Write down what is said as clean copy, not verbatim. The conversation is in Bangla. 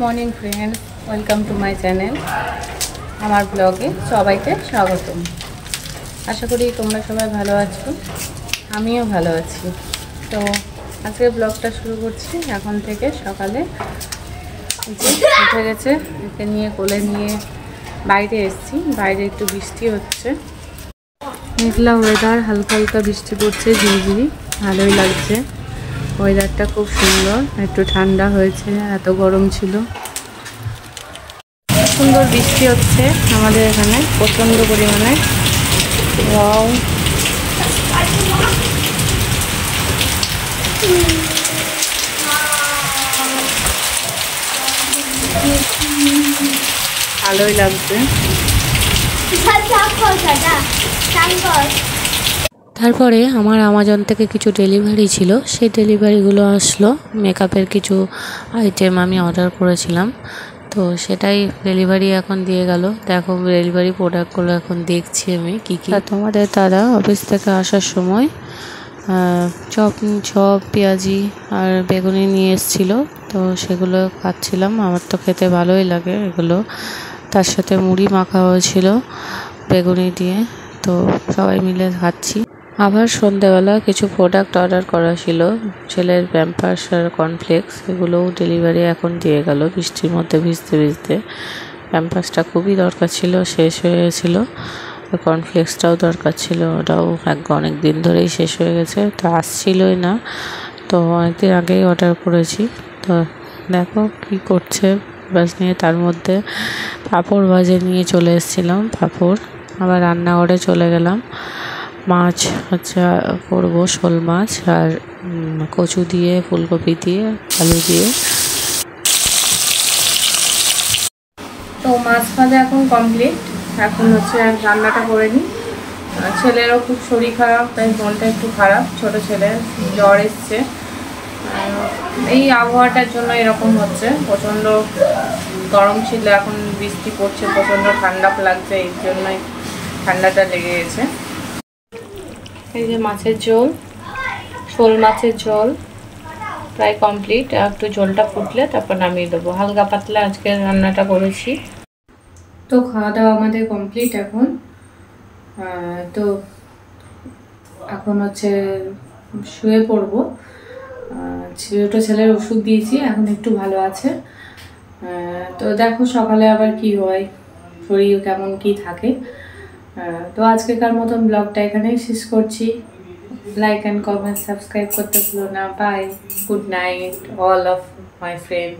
Morning friends, welcome to my channel. আমার ব্লগে সবাইকে স্বাগতম। আশা করি তোমরা সবাই ভালো আছো, আমিও ভালো আছি। তো আজকের ব্লগটা শুরু করছি এখন থেকে। সকালে উঠে গেছে, একে নিয়ে কোলে নিয়ে বাইরে এসেছি। বাইরে একটু বৃষ্টি হচ্ছে, মেঘলা ওয়েদার, হালকা হালকা বৃষ্টি পড়ছে, ঝিরিঝিরি, ভালোই লাগছে। ওয়েদারটা খুব সুন্দর, একটু ঠান্ডা হয়েছে, এত গরম ছিল। সুন্দর বৃষ্টি হচ্ছে আমাদের এখানে প্রচণ্ড পরিমাণে। ওয়াও, ভালোই লাগছে। তারপরে আমার আমাজন থেকে কিছু ডেলিভারি ছিল, সেই ডেলিভারিগুলো আসলো। মেকআপের কিছু আইটেম আমি অর্ডার করেছিলাম, তো সেটাই ডেলিভারি এখন দিয়ে গেল। দেখো ডেলিভারি প্রোডাক্টগুলো এখন দেখছি আমি কী কী। তোমাদের দাদা অফিস থেকে আসার সময় চপ পেঁয়াজি আর বেগুনি নিয়ে এসেছিলো, তো সেগুলো খাচ্ছিলাম। আমার তো খেতে ভালোই লাগে এগুলো। তার সাথে মুড়ি মাখা হয়েছিল বেগুনি দিয়ে, তো সবাই মিলে খাচ্ছি। আবার সন্ধ্যেবেলা কিছু প্রোডাক্ট অর্ডার করা ছিল, ছেলের প্যাম্পার্স আর কর্নফ্লেক্স, এগুলোও ডেলিভারি এখন দিয়ে গেল বৃষ্টির মধ্যে ভিজতে ভিজতে। প্যাম্পার্সটা খুবই দরকার ছিল, শেষ হয়ে গেছিলো। কর্নফ্লেক্সটাও দরকার ছিল, ওটাও অনেক দিন ধরেই শেষ হয়ে গেছে, তো আসছিলই না। তো অনেকদিন আগেই অর্ডার করেছি। তো দেখো কি করছে বাস নিয়ে। তার মধ্যে পাঁপড় ভাজে নিয়ে চলে এসেছিলাম পাঁপড়। আবার রান্নাঘরে চলে গেলাম। মাছ হচ্ছে করবো, শোল মাছ আর কচু দিয়ে, ফুলকপি দিয়ে, আলু দিয়ে। তো মাছ ভাজা এখন কমপ্লিট। এখন হচ্ছে রান্নাটা করে নিই। ছেলেরও খুব শরীর খারাপ, তাই মনটা একটু খারাপ। ছোট ছেলের জ্বর এসছে। এই আবহাওয়াটার জন্য এরকম হচ্ছে। প্রচণ্ড গরম ছিল, এখন বৃষ্টি পড়ছে, প্রচণ্ড ঠান্ডা লাগছে, এই জন্যই ঠান্ডাটা লেগে গেছে। এই যে মাছের ঝোল, শোল মাছের ঝোল প্রায় কমপ্লিট। একটু ঝোলটা ফুটলে তারপর নামিয়ে দেবো। হালকা পাতলা আজকে রান্নাটা করেছি। তো খাওয়া দাওয়া আমাদের কমপ্লিট এখন। তো এখন হচ্ছে শুয়ে পড়বো। ছোট ছেলের ওষুধ দিয়েছি, এখন একটু ভালো আছে। তো দেখো সকালে আবার কি হয়, শরীর কেমন কি থাকে। তো আজকেকার মতন ব্লগটা এখানেই শেষ করছি। লাইক অ্যান্ড কমেন্ট, সাবস্ক্রাইব করতে ভুলো না। Bye, good night all of my friend.